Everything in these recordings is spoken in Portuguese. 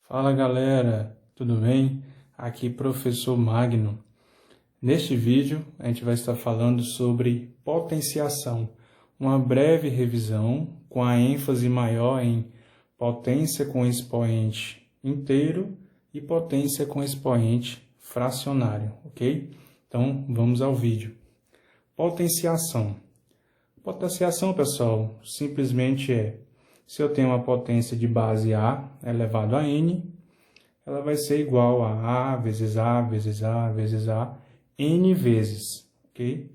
Fala galera, tudo bem? Aqui professor Magno. Neste vídeo a gente vai estar falando sobre potenciação, uma breve revisão com a ênfase maior em potência com expoente inteiro e potência com expoente fracionário, ok? Então vamos ao vídeo. Potenciação. Potenciação, pessoal, simplesmente se eu tenho uma potência de base A elevado a N, ela vai ser igual a A vezes A vezes A vezes A, N vezes, ok?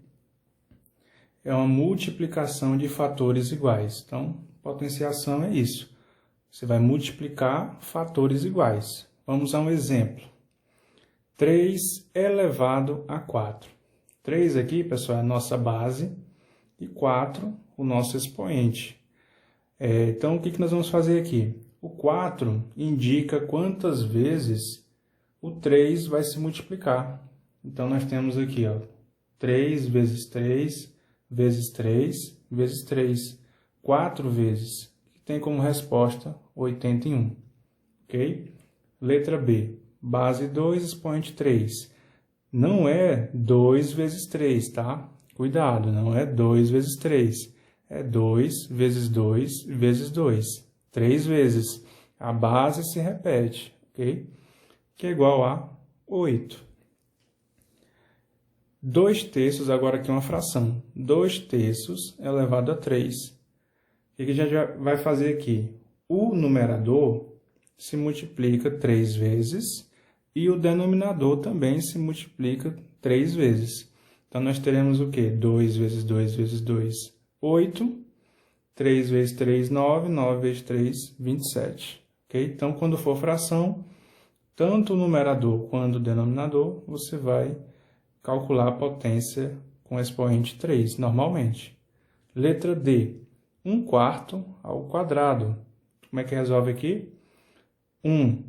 É uma multiplicação de fatores iguais. Então, potenciação é isso. Você vai multiplicar fatores iguais. Vamos a um exemplo. 3 elevado a 4. 3 aqui, pessoal, é a nossa base e 4 o nosso expoente. Então, o que nós vamos fazer aqui? O 4 indica quantas vezes o 3 vai se multiplicar. Então, nós temos aqui, 3 vezes 3, vezes 3, vezes 3. 4 vezes, que tem como resposta 81. Ok? Letra B. Base 2, expoente 3. Não é 2 vezes 3, tá? Cuidado, não é 2 vezes 3. É 2 vezes 2 vezes 2. 3 vezes. A base se repete, ok? Que é igual a 8. 2 terços, agora aqui uma fração. 2 terços elevado a 3. O que a gente vai fazer aqui? O numerador se multiplica 3 vezes e o denominador também se multiplica 3 vezes. Então, nós teremos o quê? 2 vezes 2 vezes 2, 8. 3 vezes 3, 9. 9 vezes 3, 27. Ok? Então, quando for fração, tanto o numerador quanto o denominador, você vai calcular a potência com expoente 3, normalmente. Letra D. 1 quarto ao quadrado. Como é que resolve aqui? 1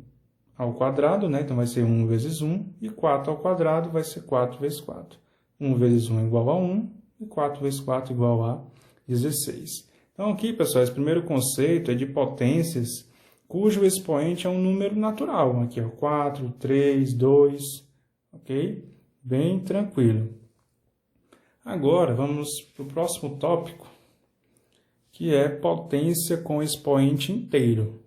ao quadrado, né? Então, vai ser 1 vezes 1. E 4 ao quadrado vai ser 4 vezes 4. 1 vezes 1 igual a 1. E 4 vezes 4 igual a 16. Então, aqui, pessoal, esse primeiro conceito é de potências cujo expoente é um número natural. Aqui, 4, 3, 2, ok? Bem tranquilo. Agora, vamos para o próximo tópico, que é potência com expoente inteiro.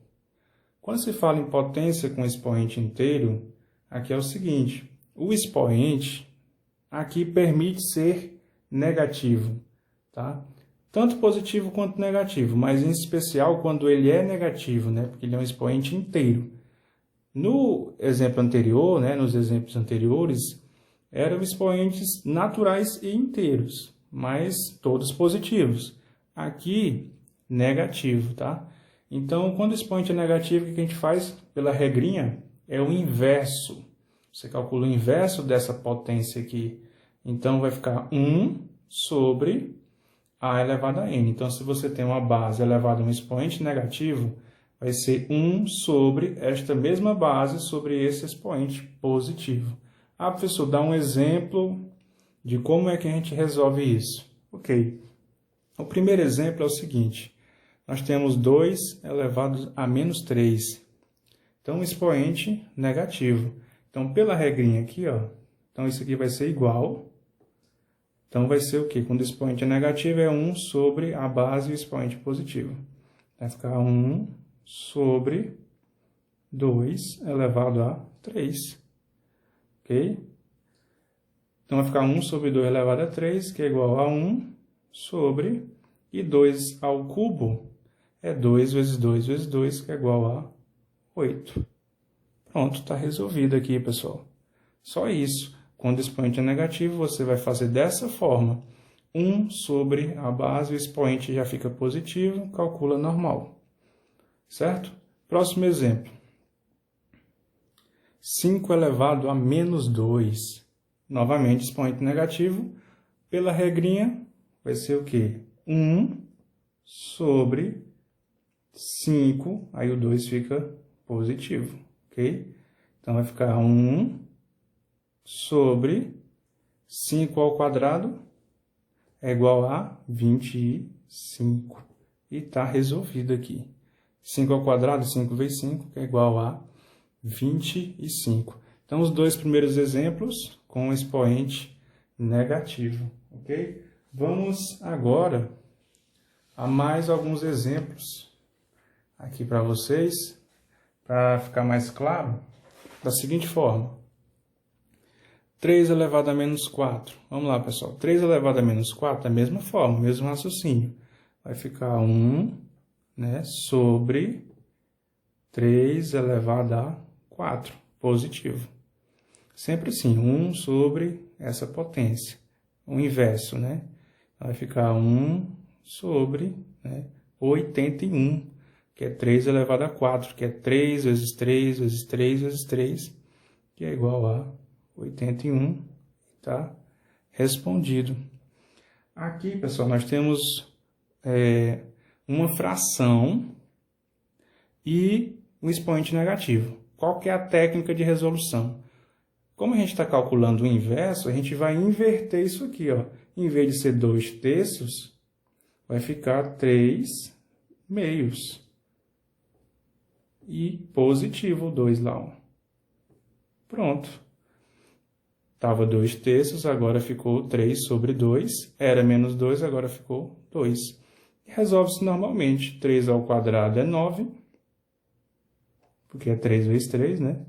Quando se fala em potência com expoente inteiro, aqui é o seguinte, o expoente aqui permite ser negativo, tá? Tanto positivo quanto negativo, mas em especial quando ele é negativo, né? Porque ele é um expoente inteiro. No exemplo anterior, né? Nos exemplos anteriores, eram expoentes naturais e inteiros, mas todos positivos. Aqui, negativo, tá? Então, quando o expoente é negativo, o que a gente faz? Pela regrinha, é o inverso. Você calcula o inverso dessa potência aqui. Então, vai ficar 1 sobre A elevado a N. Então, se você tem uma base elevada a um expoente negativo, vai ser 1 sobre esta mesma base sobre esse expoente positivo. Ah, professor, dá um exemplo de como é que a gente resolve isso. Ok. O primeiro exemplo é o seguinte. Nós temos 2 elevado a menos 3. Então, um expoente negativo. Então, pela regrinha aqui, então isso aqui vai ser igual. Então, vai ser o quê? Quando o expoente é negativo, é 1 sobre a base e o expoente positivo. Vai ficar 1 sobre 2 elevado a 3. Ok? Então, vai ficar 1 sobre 2 elevado a 3, que é igual a 1 sobre... E 2 ao cubo é 2 vezes 2 vezes 2, que é igual a 8. Pronto, está resolvido aqui, pessoal. Só isso. Quando o expoente é negativo, você vai fazer dessa forma. 1 sobre a base, o expoente já fica positivo, calcula normal. Certo? Próximo exemplo. 5 elevado a menos 2. Novamente, expoente negativo. Pela regrinha, vai ser o quê? 1 sobre 5, aí o 2 fica positivo, ok? Então, vai ficar 1 sobre 5 ao quadrado é igual a 25. E está resolvido aqui. 5 ao quadrado, 5 vezes 5, que é igual a 25. Então, os dois primeiros exemplos com expoente negativo, ok? Vamos agora a mais alguns exemplos aqui para vocês, para ficar mais claro, da seguinte forma. 3 elevado a menos 4. Vamos lá, pessoal. 3 elevado a menos 4, da mesma forma, mesmo raciocínio. Vai ficar 1, né, sobre 3 elevado a 4, positivo. Sempre assim, 1 sobre essa potência. O inverso, né? Vai ficar 1 sobre, né, 81, que é 3 elevado a 4, que é 3 vezes 3 vezes 3 vezes 3, que é igual a 81, tá? Respondido. Aqui, pessoal, nós temos uma fração e um expoente negativo. Qual que é a técnica de resolução? Como a gente está calculando o inverso, a gente vai inverter isso aqui, ó. Em vez de ser 2 terços, vai ficar 3 meios. E positivo o 2 lá, ó. Pronto. Estava 2 terços, agora ficou 3 sobre 2. Era menos 2, agora ficou 2. Resolve-se normalmente. 3 ao quadrado é 9, porque é 3 vezes 3, né?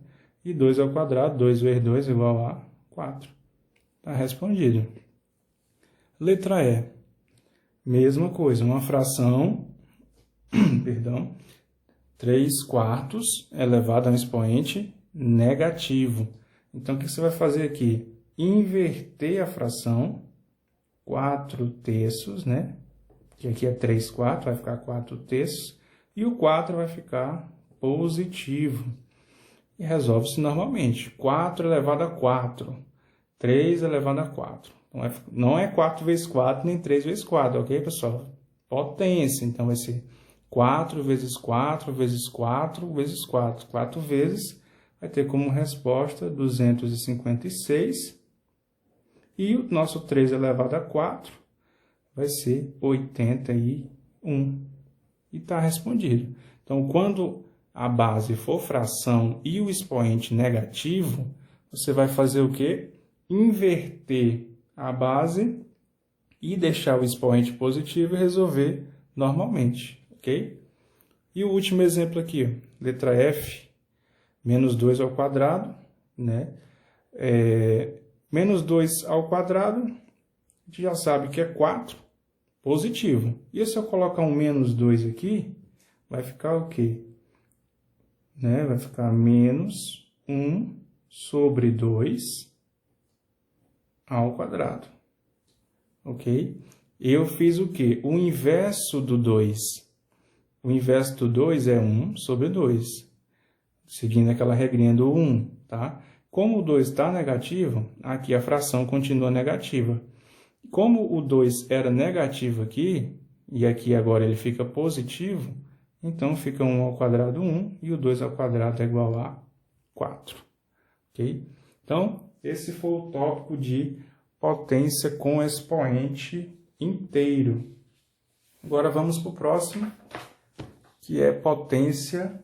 E 2 ao quadrado, 2 vezes 2 é igual a 4. Está respondido. Letra E. Mesma coisa, uma fração, perdão, 3 quartos elevado a um expoente negativo. Então, o que você vai fazer aqui? Inverter a fração, 4 terços, né? Que aqui é 3 quartos, vai ficar 4 terços. E o 4 vai ficar positivo. E resolve-se normalmente. 4 elevado a 4. 3 elevado a 4. Então, não é 4 vezes 4, nem 3 vezes 4, ok, pessoal? Potência. Então, vai ser 4 vezes 4 vezes 4 vezes 4. 4 vezes vai ter como resposta 256. E o nosso 3 elevado a 4 vai ser 81. E está respondido. Então, quando a base for fração e o expoente negativo, você vai fazer o quê? Inverter a base e deixar o expoente positivo e resolver normalmente, ok? E o último exemplo aqui, letra F, menos 2 ao quadrado, né? Menos 2 ao quadrado, a gente já sabe que é 4, positivo. E se eu colocar um menos 2 aqui, vai ficar o quê? Né? Vai ficar menos 1 sobre 2 ao quadrado. Ok? Eu fiz o quê? O inverso do 2. O inverso do 2 é 1 sobre 2. Seguindo aquela regrinha do 1, tá? Como o 2 está negativo, aqui a fração continua negativa. Como o 2 era negativo aqui, e aqui agora ele fica positivo, então fica 1 ao quadrado 1 e o 2 ao quadrado é igual a 4. Ok? Então, esse foi o tópico de potência com expoente inteiro. Agora vamos para o próximo, que é potência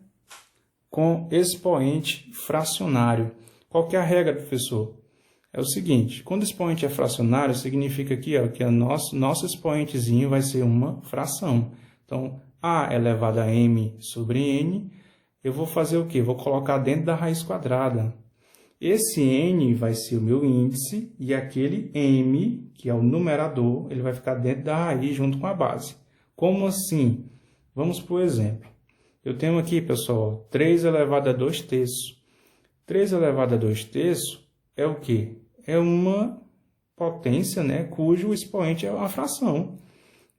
com expoente fracionário. Qual que é a regra, professor? É o seguinte, quando o expoente é fracionário, significa aqui, ó, que o nosso expoentezinho vai ser uma fração. Então, a elevado a m sobre n, eu vou fazer o quê? Vou colocar dentro da raiz quadrada. Esse n vai ser o meu índice e aquele m, que é o numerador, ele vai ficar dentro da raiz junto com a base. Como assim? Vamos para o exemplo. Eu tenho aqui, pessoal, 3 elevado a 2 terços. 3 elevado a 2 terços é o quê? É uma potência, né, cujo expoente é uma fração.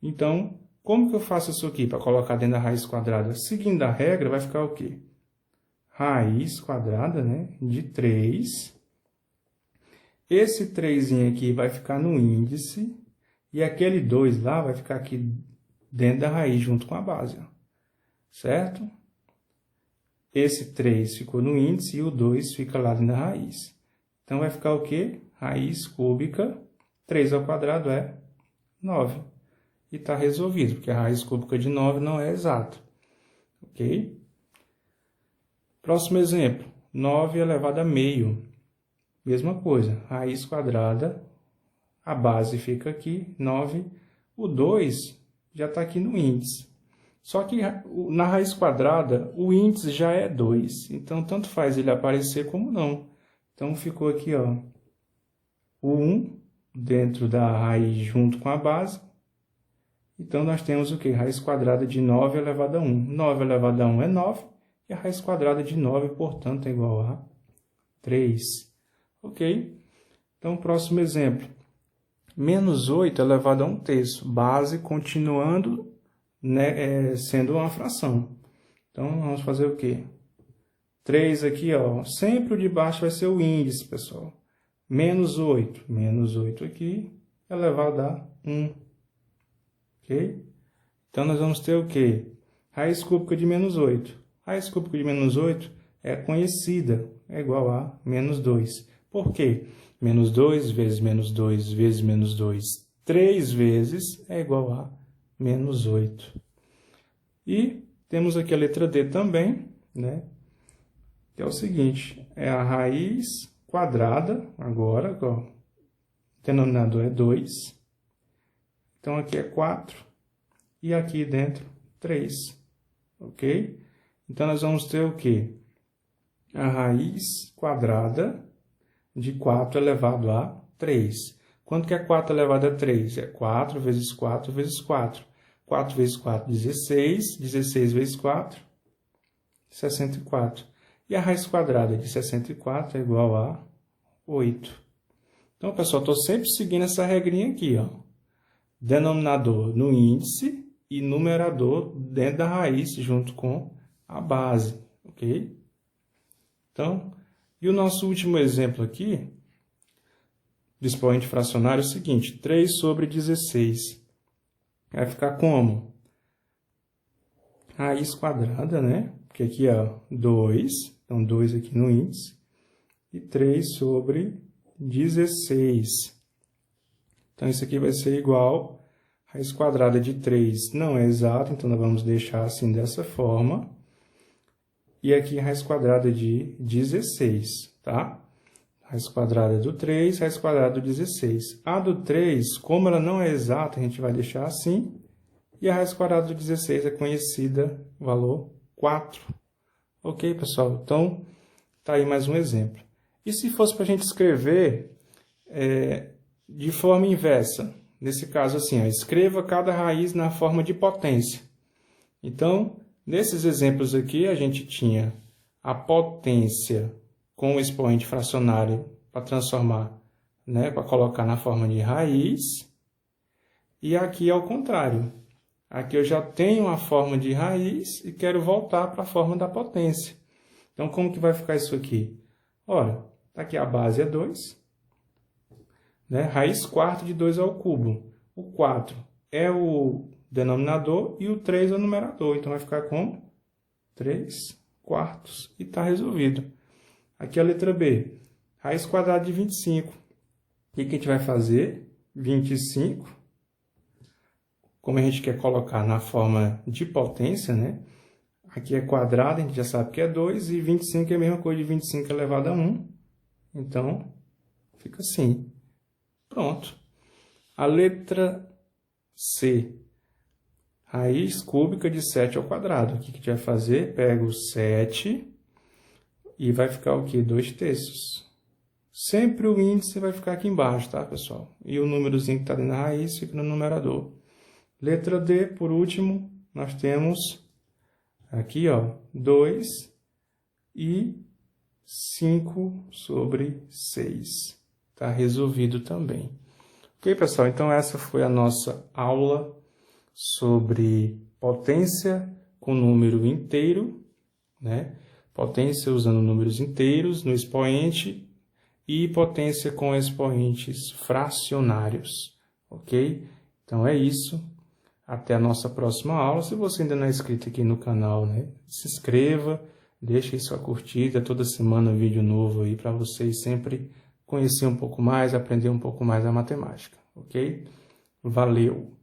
Então, como que eu faço isso aqui para colocar dentro da raiz quadrada? Seguindo a regra, vai ficar o quê? Raiz quadrada, né, de 3. Esse 3 aqui vai ficar no índice e aquele 2 lá vai ficar aqui dentro da raiz junto com a base, ó. Certo? Esse 3 ficou no índice e o 2 fica lá dentro da raiz. Então, vai ficar o quê? Raiz cúbica, 3 ao quadrado é 9. E está resolvido, porque a raiz cúbica de 9 não é exato. Ok? Próximo exemplo. 9 elevado a meio. Mesma coisa, raiz quadrada, a base fica aqui, 9. O 2 já está aqui no índice. Só que na raiz quadrada, o índice já é 2. Então, tanto faz ele aparecer como não. Então, ficou aqui, ó, o 1 dentro da raiz junto com a base. Então, nós temos o quê? Raiz quadrada de 9 elevado a 1. 9 elevado a 1 é 9. E a raiz quadrada de 9, portanto, é igual a 3. Ok? Então, próximo exemplo. Menos 8 elevado a 1/3. Base continuando, né, sendo uma fração. Então, vamos fazer o quê? 3 aqui, ó. Sempre o de baixo vai ser o índice, pessoal. Menos 8. Menos 8 aqui elevado a 1. Ok? Então, nós vamos ter o quê? Raiz cúbica de menos 8. Raiz cúbica de menos 8 é conhecida. É igual a menos 2. Por quê? Menos 2 vezes menos 2 vezes menos 2, 3 vezes é igual a menos 8. E temos aqui a letra D também, né? Que é o seguinte, é a raiz quadrada, agora, ó, o denominador é 2. Então, aqui é 4 e aqui dentro 3, ok? Então, nós vamos ter o quê? A raiz quadrada de 4 elevado a 3. Quanto que é 4 elevado a 3? É 4 vezes 4 vezes 4. 4 vezes 4, 16. 16 vezes 4, 64. E a raiz quadrada de 64 é igual a 8. Então, pessoal, estou sempre seguindo essa regrinha aqui, ó. Denominador no índice e numerador dentro da raiz junto com a base, ok? Então, e o nosso último exemplo aqui, do expoente fracionário, é o seguinte, 3 sobre 16. Vai ficar como? Raiz quadrada, né? Porque aqui é 2, então 2 aqui no índice, e 3 sobre 16. Então, isso aqui vai ser igual, raiz quadrada de 3 não é exato, então nós vamos deixar assim dessa forma. E aqui raiz quadrada de 16, tá? Raiz quadrada do 3, raiz quadrada do 16. A do 3, como ela não é exata, a gente vai deixar assim. E a raiz quadrada do 16 é conhecida, valor 4. Ok, pessoal? Então, tá aí mais um exemplo. E se fosse para a gente escrever de forma inversa? Nesse caso, assim, ó, escreva cada raiz na forma de potência. Então, nesses exemplos aqui, a gente tinha a potência com o expoente fracionário para transformar, né, para colocar na forma de raiz. E aqui é o contrário. Aqui eu já tenho a forma de raiz e quero voltar para a forma da potência. Então, como que vai ficar isso aqui? Ora, aqui a base é 2. Né? Raiz quarta de 2 ao cubo. O 4 é o denominador e o 3 é o numerador. Então, vai ficar como 3 quartos e está resolvido. Aqui a letra B. Raiz quadrada de 25. O que a gente vai fazer? 25. Como a gente quer colocar na forma de potência, né? Aqui é quadrado, a gente já sabe que é 2. E 25 é a mesma coisa de 25 elevado a 1. Então, fica assim. Pronto. A letra C. Raiz cúbica de 7 ao quadrado. O que a gente vai fazer? Pega o 7 e vai ficar o quê? 2/3. Sempre o índice vai ficar aqui embaixo, tá, pessoal? E o númerozinho que está ali na raiz fica no numerador. Letra D, por último, nós temos aqui, ó, 2 e 5 sobre 6. Está resolvido também. Ok, pessoal? Então, essa foi a nossa aula sobre potência com número inteiro, né? Potência usando números inteiros no expoente e potência com expoentes fracionários, ok? Então, é isso. Até a nossa próxima aula. Se você ainda não é inscrito aqui no canal, né? Se inscreva, deixe aí sua curtida. Toda semana um vídeo novo aí para vocês sempre conhecer um pouco mais, aprender um pouco mais a matemática, ok? Valeu!